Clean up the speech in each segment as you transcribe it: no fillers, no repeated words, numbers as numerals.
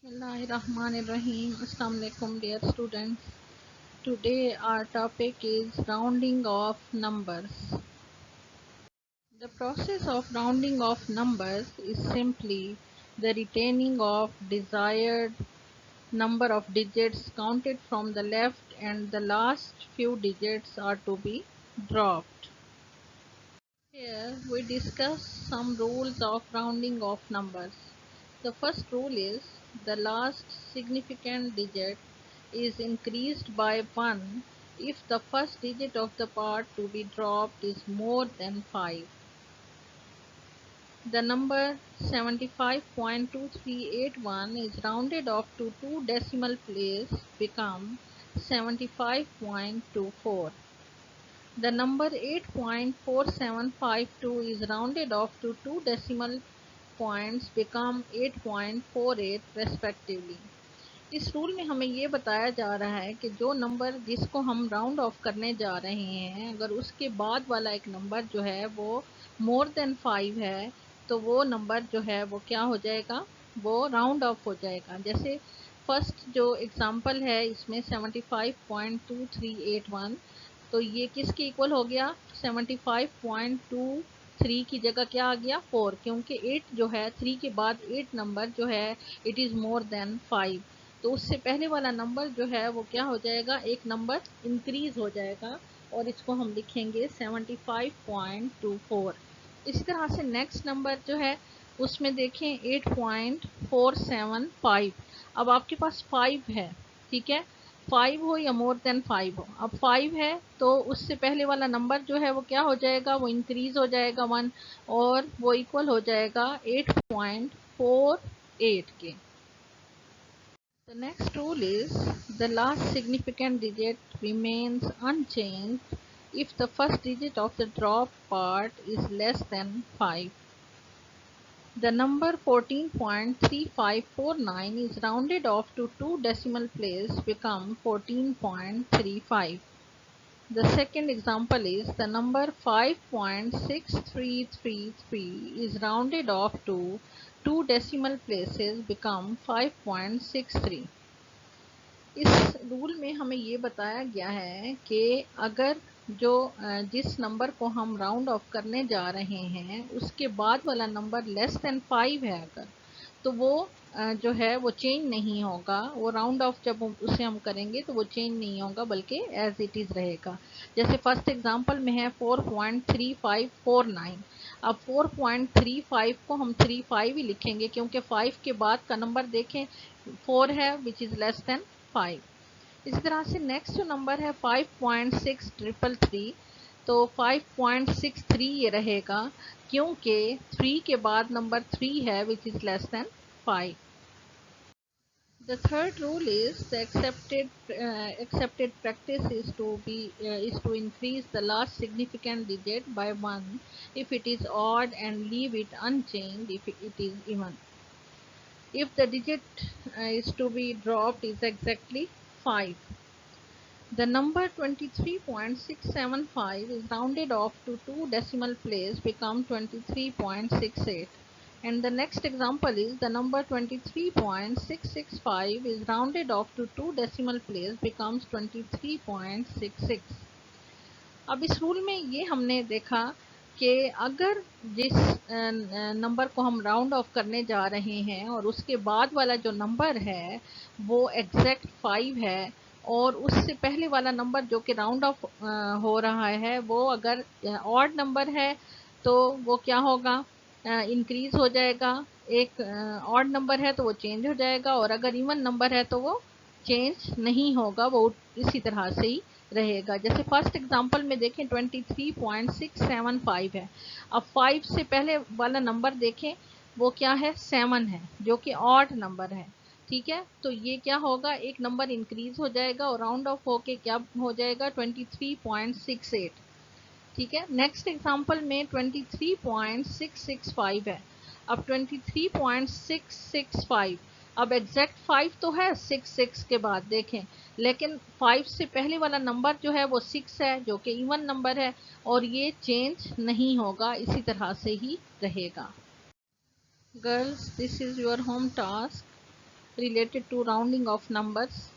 Bismillahirrahmanirrahim. Assalamu alaikum dear students. Today our topic is rounding of numbers. The process of rounding of numbers is simply the retaining of desired number of digits counted from the left, and the last few digits are to be dropped. Here we discuss some rules of rounding of numbers. The first rule is the last significant digit is increased by 1 if the first digit of the part to be dropped is more than 5. The number 75.2381 is rounded off to 2 decimal places become 75.24. The number 8.4752 is rounded off to 2 decimal points become 8.48 respectively. इस rule में हमें ये बताया जा रहा है कि जो नंबर जिसको हम राउंड ऑफ करने जा रहे हैं, अगर उसके बाद वाला एक नंबर जो है वो मोर देन 5 है तो वो नंबर जो है वो क्या हो जाएगा, वो राउंड ऑफ हो जाएगा। जैसे फर्स्ट जो एग्जांपल है इसमें 75.2381, तो ये किसके इक्वल हो गया, 75.23 की जगह क्या आ गया 4, क्योंकि 8 जो है 3 के बाद 8 नंबर जो है इट इज़ मोर देन 5, तो उससे पहले वाला नंबर जो है वो क्या हो जाएगा, एक नंबर इंक्रीज हो जाएगा और इसको हम लिखेंगे 75.24। इसी तरह से नेक्स्ट नंबर जो है उसमें देखें 8.475। अब आपके पास 5 है, ठीक है, 5 हो या मोर देन 5 हो, अब 5 है तो उससे पहले वाला नंबर जो है वो क्या हो जाएगा, वो इंक्रीज हो जाएगा 1 और वो इक्वल हो जाएगा 8.48 के। The next rule is the last significant digit remains unchanged if the first digit of the dropped part is less than 5. The number 14.3549 is rounded off to 2 decimal places become 14.35. The second example is the number 5.6333 is rounded off to 2 decimal places become 5.63. इस rule में हमें ये बताया गया है कि अगर जो जिस नंबर को हम राउंड ऑफ करने जा रहे हैं उसके बाद वाला नंबर लेस देन 5 है अगर, तो वो जो है वो चेंज नहीं होगा, वो राउंड ऑफ जब उसे हम करेंगे तो वो चेंज नहीं होगा बल्कि एज इट इज़ रहेगा। जैसे फर्स्ट एग्जांपल में है 4.3549, अब 4.35 को हम 35 ही लिखेंगे क्योंकि 5 के बाद का नंबर देखें 4 है विच इज़ लेस देन 5। इसी तरह से नेक्स्ट जो नंबर है 5.6333, तो 5.63 ये रहेगा क्योंकि 3 के बाद नंबर 3 है which is less than 5. The third rule is the accepted practice is to increase the last significant digit by 1 if it is odd and leave it unchanged if it is even. If the digit is to be dropped is exactly 5. The number 23.675 is rounded off to 2 decimal places become 23.68. And the next example is the number 23.665 is rounded off to 2 decimal places becomes 23.66. अब इस rule में ये हमने देखा कि अगर जिस number को हम राउंड ऑफ करने जा रहे हैं और उसके बाद वाला जो नंबर है वो एग्जैक्ट 5 है और उससे पहले वाला नंबर जो कि राउंड ऑफ हो रहा है वो अगर ऑड नंबर है तो वो क्या होगा, इंक्रीज हो जाएगा, एक ऑड नंबर है तो वो चेंज हो जाएगा और अगर इवन नंबर है तो वो चेंज नहीं होगा, वो इसी तरह से ही रहेगा। जैसे फर्स्ट एग्जांपल में देखें 23.675 है, अब 5 से पहले वाला नंबर देखें वो क्या है 7 है जो कि ऑड नंबर है, ठीक है, तो ये क्या होगा, एक नंबर इंक्रीज हो जाएगा और राउंड ऑफ होके क्या हो जाएगा 23.68, ठीक है। नेक्स्ट एग्जांपल में 23.665 है, अब 23.665, अब एग्जैक्ट 5 तो है 6 के बाद देखें, लेकिन 5 से पहले वाला नंबर जो है वो 6 है जो कि इवन नंबर है और ये चेंज नहीं होगा, इसी तरह से ही रहेगा। Girls, this is your home task. Related to rounding off numbers.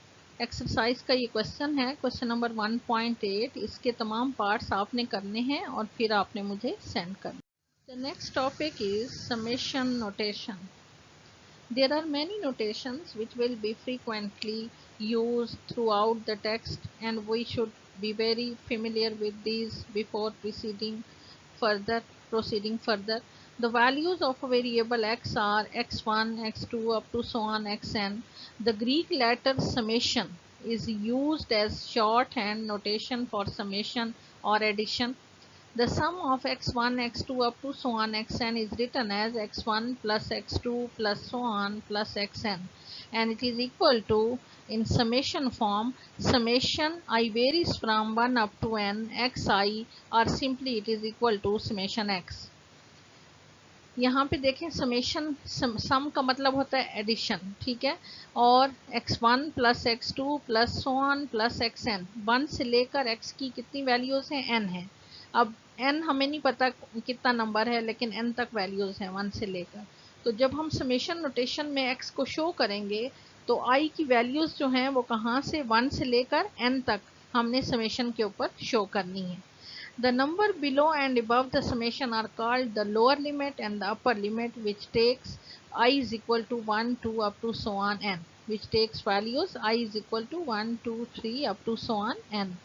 Exercise का ये क्वेश्चन है, क्वेश्चन नंबर 1.8। इसके तमाम पार्ट्स आपने करने हैं और फिर आपने मुझे सेंड करना। The next topic is summation notation. There are many notations which will be frequently used throughout the text, and we should be very familiar with these before proceeding further. The values of a variable x are x1, x2 up to so on xn. The Greek letter summation is used as shorthand notation for summation or addition. The sum of x1, x2 up to so on xn is written as x1 plus x2 plus so on plus xn, and it is equal to, in summation form, summation I varies from 1 up to n xi, or simply it is equal to summation x. यहाँ पे देखें summation सम का मतलब होता है addition, ठीक है, और x1 plus x2 plus so on plus xn, 1 से लेकर x की कितनी वैल्यूज हैं, n है। अब n हमें नहीं पता कितना नंबर है, लेकिन n तक वैल्यूज हैं 1 से लेकर। तो जब हम समेशन नोटेशन में x को शो करेंगे तो i की वैल्यूज जो हैं वो कहाँ से 1 से लेकर n तक हमने समेशन के ऊपर शो करनी है। The number below and above the summation are called the lower limit and the upper limit, which takes I is equal to 1, 2 up to so on n, which takes values I is equal to 1, 2, 3 up to so on n.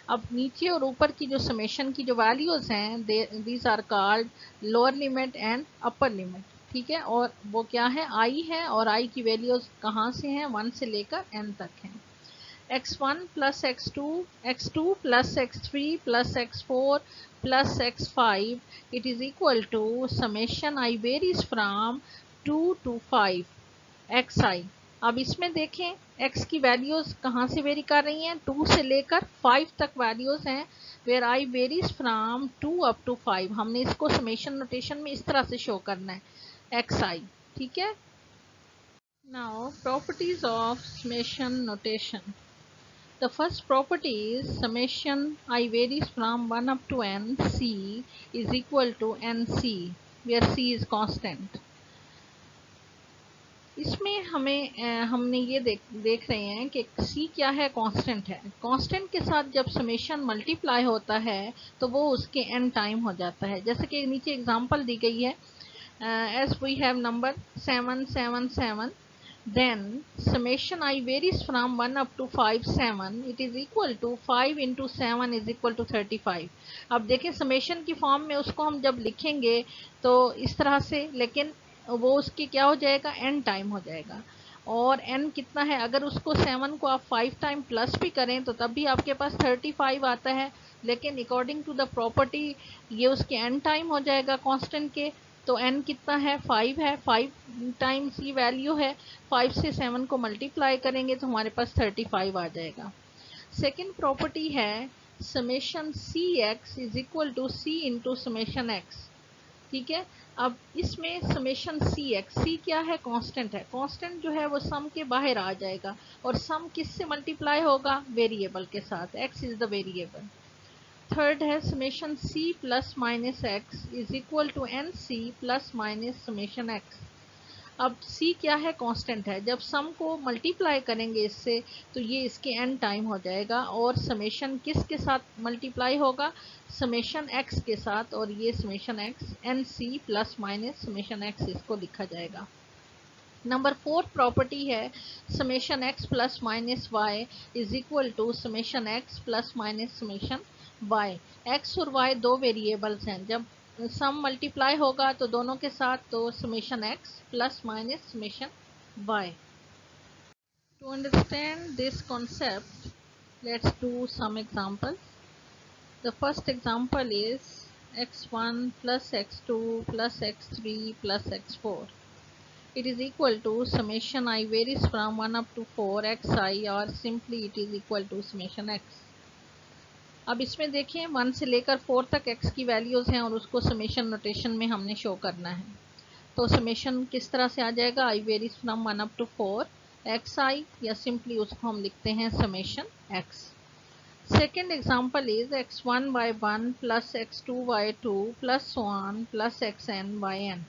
अब नीचे और ऊपर की जो summation की जो values हैं, these are called lower limit and upper limit, ठीक है, और वो क्या है, I है, और I की वैल्यूज कहाँ से हैं, 1 से लेकर n तक हैं। x1 plus x2, x2 plus x3 plus x4 plus x5, it is equal to summation I varies from 2 to 5 xi. अब इसमें देखें x की वैल्यूज कहाँ से वेरी कर रही हैं, 2 से लेकर 5 तक वैल्यूज हैं, where i varies from 2 up to 5। हमने इसको समेशन नोटेशन में इस तरह से शो करना है xi, ठीक है। Now properties of summation notation. The first property is summation I varies from 1 up to n c is equal to nc, where c is constant. इसमें हमने ये देख रहे हैं कि c क्या है, कांस्टेंट है। कांस्टेंट के साथ जब समेशन मल्टीप्लाई होता है तो वो उसके n टाइम हो जाता है। जैसे कि नीचे एग्जांपल दी गई है, as we have number 7 7 7, then summation I varies from 1 up to 5 7, it is equal to 5 into 7 is equal to 35। अब देखें समेशन की फॉर्म में उसको हम जब लिखेंगे तो इस तरह से, लेकिन वो उसकी क्या हो जाएगा, n टाइम हो जाएगा। और n कितना है, अगर उसको 7 को आप 5 टाइम प्लस भी करें तो तब भी आपके पास 35 आता है, लेकिन अकॉर्डिंग टू द प्रॉपर्टी ये उसके n टाइम हो जाएगा कांस्टेंट के। तो n कितना है, 5 है, 5 टाइम्स ये वैल्यू है, 5 से 7 को मल्टीप्लाई करेंगे तो हमारे पास 35 आ जाएगा। सेकेंड प्रॉपर्टी है summation c x is equal to c into summation x, ठीक है। अब इसमें समेशन सी एक्स, सी क्या है, कांस्टेंट है, कांस्टेंट जो है वो सम के बाहर आ जाएगा, और सम किससे मल्टीप्लाई होगा, वेरिएबल के साथ, x is the variable. Third है summation c plus minus x is equal to n c plus minus summation x. अब c क्या है, कांस्टेंट है, जब सम को मल्टीप्लाई करेंगे इससे तो ये इसके n टाइम हो जाएगा, और समेशन किस के साथ मल्टीप्लाई होगा, समेशन x के साथ, और ये summation x n c plus minus summation x इसको लिखा जाएगा। नंबर 4 प्रॉपर्टी है summation x plus minus y is equal to summation x plus minus summation y। x और y दो वेरिएबल्स हैं, जब सम मल्टीप्लाई होगा तो दोनों के साथ, तो summation x plus minus summation y। To understand this concept let's do some examples. The first example is x1 plus x2 plus x3 plus x4, it is equal to summation I varies from 1 up to 4 xi, or simply it is equal to summation x। अब इसमें देखें 1 से लेकर 4 तक x की values हैं और उसको समेशन नोटेशन में हमने शो करना है। तो समेशन किस तरह से आ जाएगा, I varies from 1 up to 4 xi, या सिंपली उसको हम लिखते हैं summation x। Second example is x1 by 1 plus x2 by 2 plus so on plus xn by n।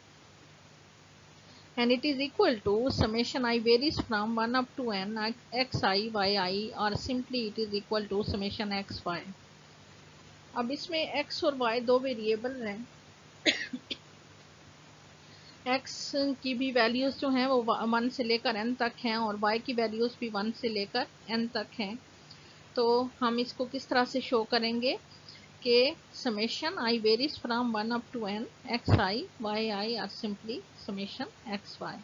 and it is equal to summation I varies from 1 up to n xi yi, or simply it is equal to summation xy. अब इसमें x और y दो variable हैं। x की भी values जो हैं वो 1 से लेकर n तक हैं और y की वैल्यूज़ भी 1 से लेकर n तक हैं। तो हम इसको किस तरह से शो करेंगे कि summation I varies from 1 up to n xi yi are simply summation xy.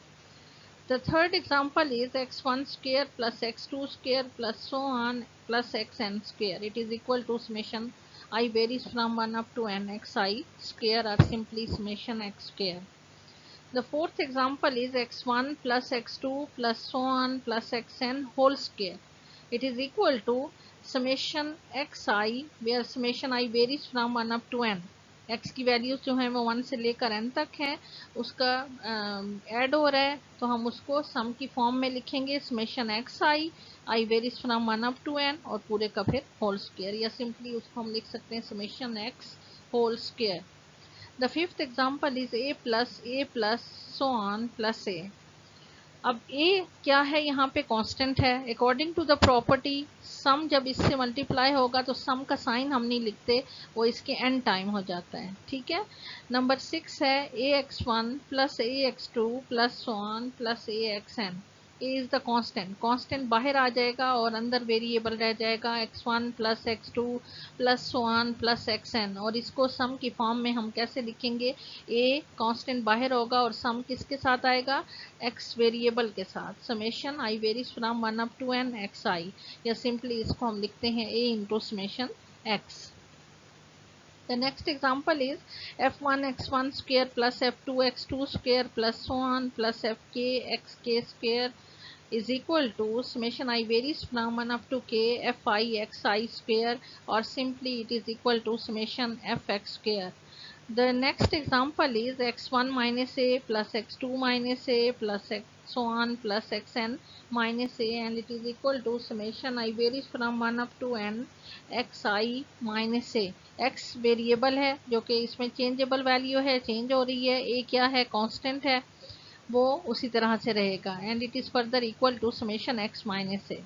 The third example is x1 square plus x2 square plus so on plus xn square. It is equal to summation I varies from 1 up to n xi square, or simply summation x square. The fourth example is x1 plus x2 plus so on plus xn whole square. It is equal to summation xi, where summation I varies from 1 up to n. x की values जो हैं वो 1 से लेकर n तक हैं, उसका add हो रहा है तो हम उसको सम की फॉर्म में लिखेंगे summation xi I varies from 1 up to n और पूरे का फिर होल स्क्वायर, या सिंपली उसको हम लिख सकते हैं summation x whole square. The fifth example is a plus so on plus a. अब a क्या है, यहाँ पे कांस्टेंट है। अकॉर्डिंग टू द प्रॉपर्टी सम जब इससे मल्टीप्लाई होगा तो सम का साइन हम नहीं लिखते, वो इसके n टाइम हो जाता है। ठीक है। नंबर 6 है ax1 plus ax2 plus so on plus axn. A is the constant, constant बाहर आ जाएगा और अंदर वेरिएबल रह जाएगा x1 plus x2 plus so on plus xn, और इसको सम की फॉर्म में हम कैसे लिखेंगे, ए कांस्टेंट बाहर होगा और सम किसके साथ आएगा, x वेरिएबल के साथ, summation i varies from 1 up to n xi, या सिंपली इसको हम लिखते हैं a into summation x. The next example is f1 x1 square plus f2 x2 square plus so on plus fk xk square is equal to summation I varies from 1 up to k fi xi square, or simply it is equal to summation fx square. The next example is x1 minus a plus x2 minus a plus x so on plus xn minus a, and it is equal to summation I varies from 1 up to n xi minus a. x variable है जो कि इसमें changeable value है, change हो रही है। a क्या है, कांस्टेंट है, वो उसी तरह से रहेगा, and it is further equal to summation x minus a.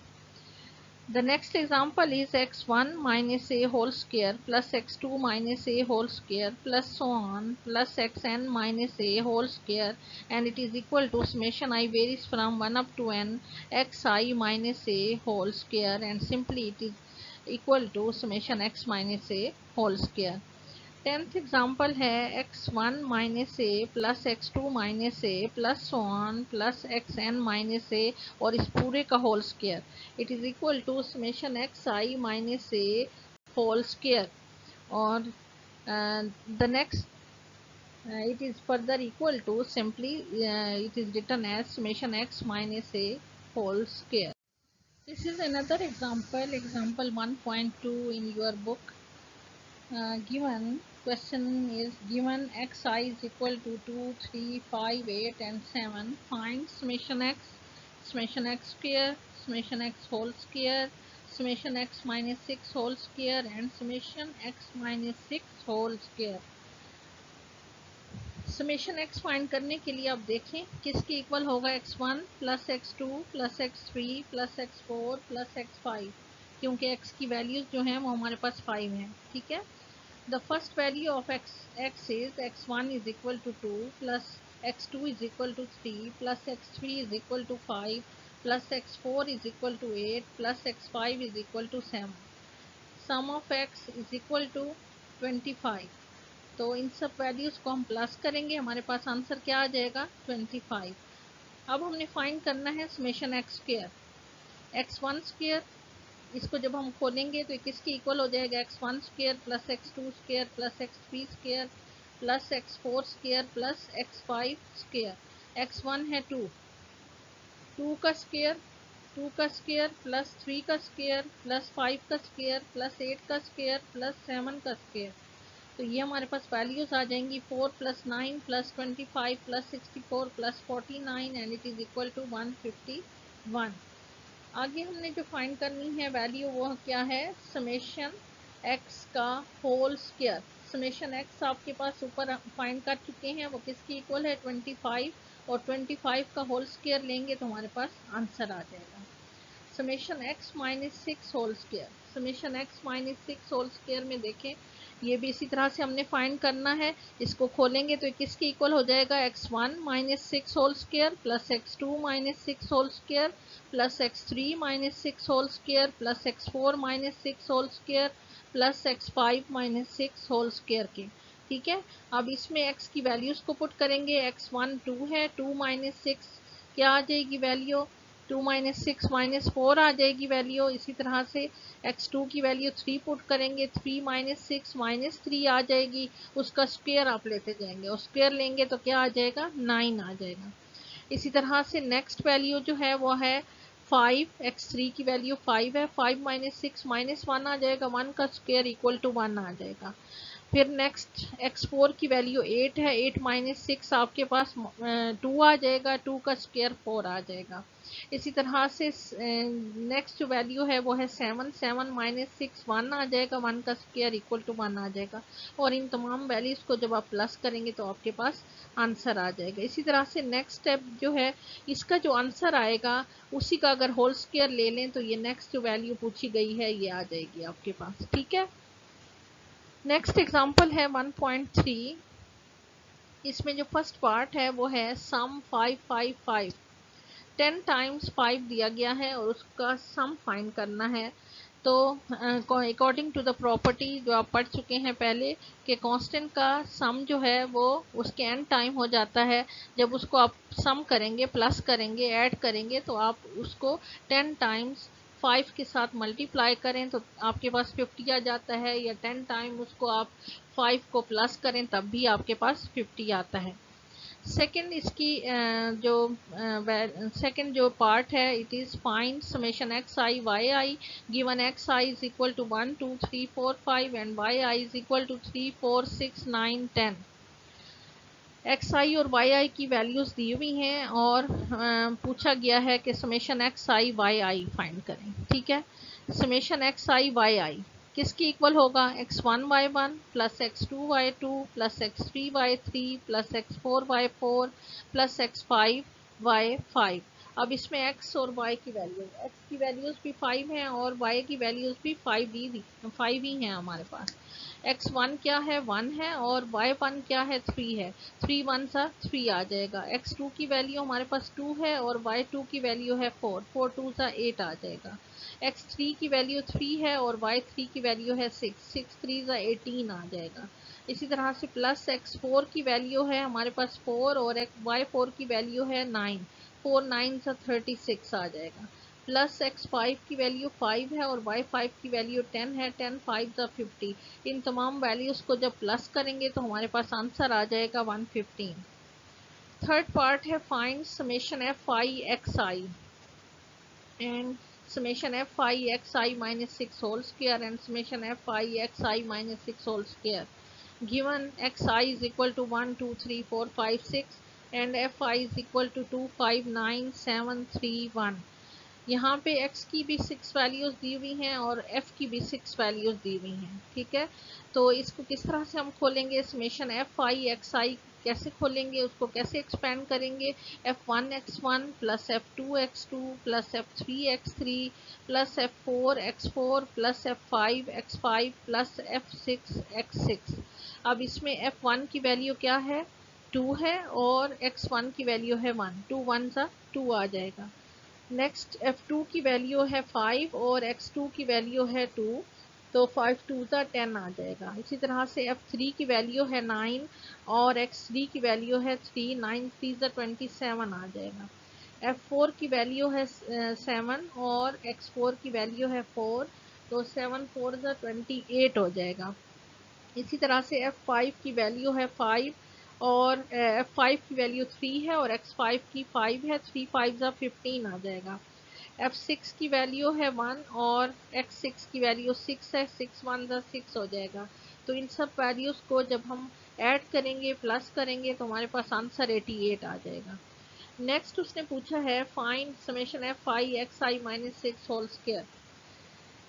The next example is x1 minus a whole square plus x2 minus a whole square plus so on plus xn minus a whole square, and it is equal to summation I varies from 1 up to n xi minus a whole square, and simply it is equal to summation x minus a whole square. 10th example है x1 minus a plus x2 minus a plus so on plus xn minus a और इस पूरे का whole square, it is equal to summation xi minus a whole square, और the next it is further equal to simply it is written as summation x minus a whole square. This is another example, example 1.2 in your book. Given question is given xi is equal to 2, 3, 5, 8 and 7. Find summation x square, summation x whole square, summation x minus 6 whole square and summation x minus 6 whole square. Summation x find करने के लिए आप देखें किसके equal होगा, x1 plus x2 plus x3 plus x4 plus x5, क्योंकि x की values जो हैं वो हमारे पास 5 हैं। ठीक है। The first value of x is x1 is equal to 2 plus x2 is equal to 3 plus x3 is equal to 5 plus x4 is equal to 8 plus x5 is equal to 7. Sum of x is equal to 25. तो इन सब values को हम plus करेंगे, हमारे पास answer क्या आ जाएगा, 25. अब हमने फाइंड करना है summation x square, x1 square, इसको जब हम खोलेंगे तो किसके इक्वल हो जाएगा, x1 square plus x2 square plus x3 square plus x4 square plus x5 square. x1 है 2, 2 का स्क्वायर प्लस 3 का स्क्वायर प्लस 5 का स्क्वायर प्लस 8 का स्क्वायर प्लस 7 का स्क्वायर। तो ये हमारे पास वैल्यूज़ आ जाएंगी 4 plus 9 plus 25 plus 64 plus 49 and it is equal to 151. आगे हमने जो फाइंड करनी है वैल्यू वो क्या है, समेशन x का होल स्क्वायर। समेशन x आपके पास ऊपर फाइंड कर चुके हैं, वो किसकी इक्वल है, 25, और 25 का होल स्क्वायर लेंगे तो हमारे पास आंसर आ जाएगा। Summation x minus six whole square, summation x minus six whole square में देखें ये भी इसी तरह से हमने फाइंड करना है। इसको खोलेंगे तो किसके इक्वल हो जाएगा, x1 minus six whole square plus x2 minus six whole square plus x3 minus six whole square plus x4 minus six whole square plus x5 minus six whole square के। ठीक है, अब इसमें x की values को put करेंगे। x1 2 है, 2 माइनस सिक्स क्या आ जाएगी वैल्यू, 2 माइनस सिक्स माइनस फोर आ जाएगी वैल्यू। इसी तरह से x2 की वैल्यू 3 पुट करेंगे, 3 माइनस सिक्स माइनस थ्री आ जाएगी, उसका स्क्वायर आप लेते जाएंगे और स्क्वायर लेंगे तो क्या आ जाएगा, 9 आ जाएगा। इसी तरह से नेक्स्ट वैल्यू जो है वो है 5, x3 की वैल्यू 5 है, 5 माइनस सिक्स माइनस वन आ जाएगा, 1 का स्क्वायर इक्वल टू 1 आ जाएगा। फिर नेक्स्ट x4 की वैल्यू 8 है, 8 माइनस सिक्स आपके पास 2 आ जाएगा, 2 का स्क्वायर 4 आ जाएगा। इसी तरह से नेक्स्ट जो वैल्यू है वो है 7, 7 माइनस सिक्स 1 आ जाएगा, 1 का स्क्वायर इक्वल टू 1 आ जाएगा। और इन तमाम वैल्यूज को जब आप प्लस करेंगे तो आपके पास आंसर आ जाएगा। इसी तरह से नेक्स्ट स्टेप जो है इसका जो आंसर आएगा उसी का अगर होल स्क्वायर ले लें तो ये नेक्स्ट जो वैल्यू पूछी गई है ये आ जाएगी आपके पास। ठीक है, नेक्स्ट एग्जांपल है 1.3। इसमें जो फर्स्ट पार्ट है वो है सम 555, 10 टाइम्स 5 दिया गया है और उसका सम फाइंड करना है। तो अकॉर्डिंग टू द प्रॉपर्टी जो आप पढ़ चुके हैं पहले कि कांस्टेंट का सम जो है वो उसके एन टाइम हो जाता है। जब उसको आप सम करेंगे, प्लस करेंगे, ऐड करेंगे तो आप उसको 10 टाइम्स 5 के साथ मल्टीप्लाई करें तो आपके पास 50 आ जाता है, या 10 टाइम उसको आप 5 को प्लस करें तब भी आपके पास 50 आता है। सेकेंड इसकी जो सेकेंड जो पार्ट है it is find summation x i y i given x i is equal to 1 2 3 4 5 and y i is equal to 3 4 6 9 10। X i और वाई आई की वैल्यूज दी हुई हैं और पूछा गया है कि summation x i y i find करें। ठीक है, summation x i y i किसकी इक्वल होगा, x1y1 plus x2y2 plus x3y3 plus x4y4 plus x5y5। अब इसमें x और y की वैल्यू, x की वैल्यूज भी 5 हैं और y की वैल्यूज भी 5 ही हैं हमारे पास। x1 क्या है, 1 है और y1 क्या है, 3 है, 3 1 सा 3 आ जाएगा। x2 की वैल्यू हमारे पास 2 है और y2 की वैल्यू है 4, 4 2 सा 8 आ जाएगा। x3 की वैल्यू 3 है और y3 की वैल्यू है 6, 6 3 सा 18 आ जाएगा। इसी तरह से प्लस x4 की वैल्यू है हमारे पास 4 और y4 की वैल्यू है 9, 4 9 सा 36 आ जाएगा। प्लस x5 की वैल्यू 5 है और y5 की वैल्यू 10 है, 10 5 सा 50। इन तमाम वैल्यूज को जब प्लस करेंगे तो हमारे पास आंसर आ जाएगा 115। थर्ड पार्ट है find summation f i x I and summation fi xi minus 6 whole square and summation fi xi minus 6 whole square. Given xi is equal to 1 2 3 4 5 6 and fi is equal to 2 5 9 7 3 1। यहाँ पे x की भी 6 values दी हुई हैं और f की भी 6 values दी हुई हैं। ठीक है, तो इसको किस तरह से हम खोलेंगे, समेशन एफ आई एक्स आई कैसे खोलेंगे, उसको कैसे एक्सपेंड करेंगे, f1x1 plus f2x2 plus f3x3 plus f4x4 plus f5x5 plus f6x6। अब इसमें f1 की वैल्यू क्या है, 2 है और x1 की वैल्यू है 1, 2 1 सा 2 आ जाएगा। नेक्स्ट f2 की वैल्यू है 5 और x2 की वैल्यू है 2, तो 5 2 सा 10 आ जाएगा। इसी तरह से f3 की वैल्यू है 9 और x3 की वैल्यू है 3, 9 3 सा 27 आ जाएगा। f4 की वैल्यू है 7 और x4 की वैल्यू है 4, तो 7 4 सा 28 हो जाएगा। इसी तरह से f5 की वैल्यू है 5 और f5 की वैल्यू 3 है और x5 की 5 है, 3 5 सा 15 आ जाएगा। f6 की वैल्यू है 1 और x6 की वैल्यू 6 है, 6 1 सा 6 हो जाएगा। तो इन सब वैल्यूज को जब हम ऐड करेंगे, प्लस करेंगे तो हमारे पास आंसर 88 आ जाएगा। नेक्स्ट उसने पूछा है find summation f i x i minus 6 whole square.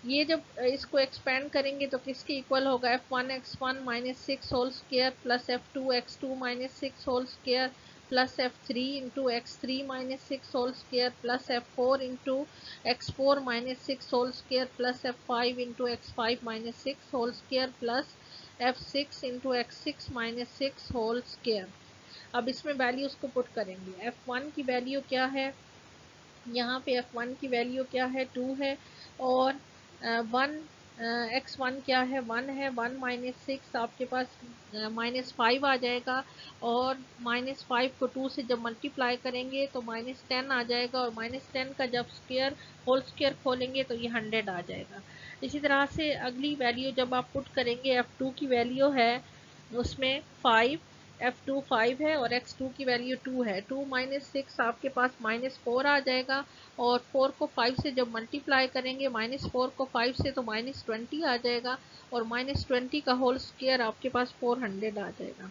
ये जब इसको एक्सपेंड करेंगे तो किसके इक्वल होगा, f1x1 minus 6 whole square plus f2x2 minus 6 whole square plus f3 into x3 minus 6 whole square plus f4 into x4 minus 6 whole square plus f5 into x5 minus 6 whole square plus f6 into x6 minus 6 whole square। अब इसमें values को put करेंगे। f1 की value क्या है, यहाँ पे f1 की वैल्यू क्या है 2 है, और 1 x1 क्या है 1 है, 1 माइनस 6 आपके पास -5 आ जाएगा, और -5 को 2 से जब मल्टीप्लाई करेंगे तो -10 आ जाएगा, और -10 का जब स्क्वायर होल स्क्वायर खोलेंगे तो ये 100 आ जाएगा। इसी तरह से अगली वैल्यू जब आप पुट करेंगे f2 की वैल्यू है उसमें 5, f2 5 है और x2 की वैल्यू 2 है। 2 माइनस 6 आपके पास -4 आ जाएगा, और 4 को 5 से जब मल्टीप्लाई करेंगे -4 को 5 से तो -20 आ जाएगा, और -20 का होल स्क्वायर आपके पास 400 आ जाएगा।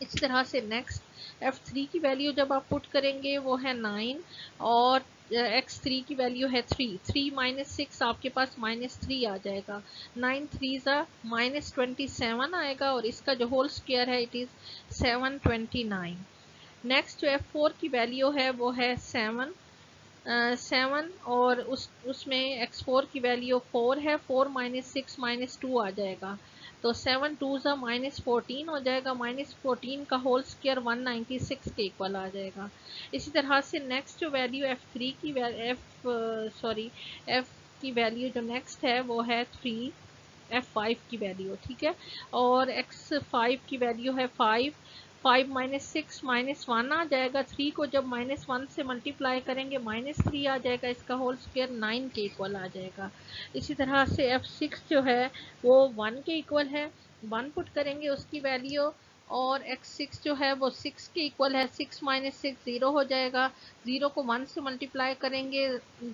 इस तरह से नेक्स्ट f3 की वैल्यू जब आप पुट करेंगे वो है 9, और x3 की वैल्यू है 3। 3 माइनस 6 आपके पास -3 आ जाएगा, 9 3 ज़ा -27 आएगा, और इसका जो होल स्क्वायर है इट इज़ 729। नेक्स्ट जो f4 की वैल्यू है वो है 7, 7, और उसमें x4 की वैल्यू 4 है, 4 माइनस 6 -2 आ जाएगा, तो 7 2 ज़ा -14 हो जाएगा, -14 का होल स्क्वायर 196 के इक्वल आ जाएगा। इसी तरह से नेक्स्ट जो वैल्यू f3 की f की वैल्यू जो नेक्स्ट है वो है 3, f5 की वैल्यू, ठीक है, और x5 की वैल्यू है 5, 5 माइनस 6 -1 आ जाएगा, 3 को जब -1 से मल्टीप्लाई करेंगे -3 आ जाएगा, इसका होल स्क्वायर 9 के इक्वल आ जाएगा। इसी तरह से f6 जो है वो 1 के इक्वल है, 1 पुट करेंगे उसकी वैल्यू, और x6 जो है वो 6 के इक्वल है, 6 माइनस 6 0 हो जाएगा, 0 को 1 से मल्टीप्लाई करेंगे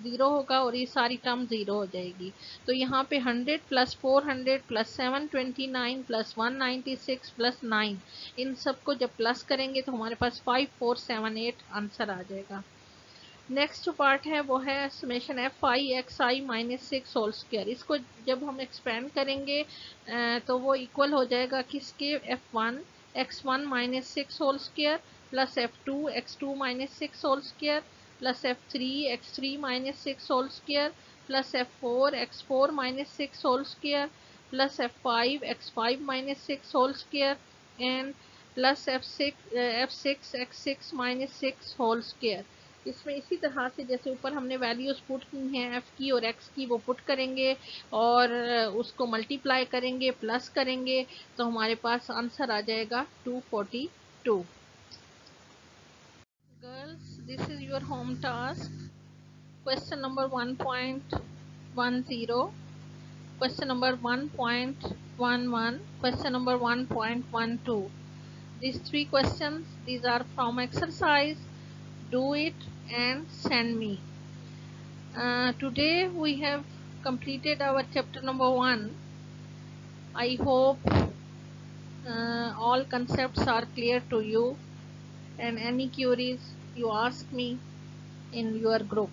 0 होगा, और ये सारी टर्म 0 हो जाएगी। तो यहाँ पे 100 प्लस 400 प्लस 729 प्लस 196 प्लस 9, इन सबको जब प्लस करेंगे तो हमारे पास 5478 आंसर आ जाएगा। नेक्स्ट जो पार्ट है वो है summation f i x i minus 6 whole square. इसको जब हम एक्सपेंड करेंगे तो वो इक्वल हो जाएगा किसके, f1 x1 minus 6 whole square plus f2 x2 minus 6 whole square plus f3 x3 minus 6 whole square plus f4 x4 minus 6 whole square plus f5 x5 minus 6 whole square and plus f6 x6 minus 6 whole square. इसमें इसी तरह से जैसे ऊपर हमने values put की हैं f की और x की, वो पुट करेंगे और उसको मल्टीप्लाई करेंगे, प्लस करेंगे, तो हमारे पास आंसर आ जाएगा 242। Girls, this is your home task. Question number 1.10, question number 1.11, question number 1.12. These 3 questions, these are from exercise. Do it and send me. Today we have completed our chapter number 1. I hope all concepts are clear to you, and any queries you ask me in your group.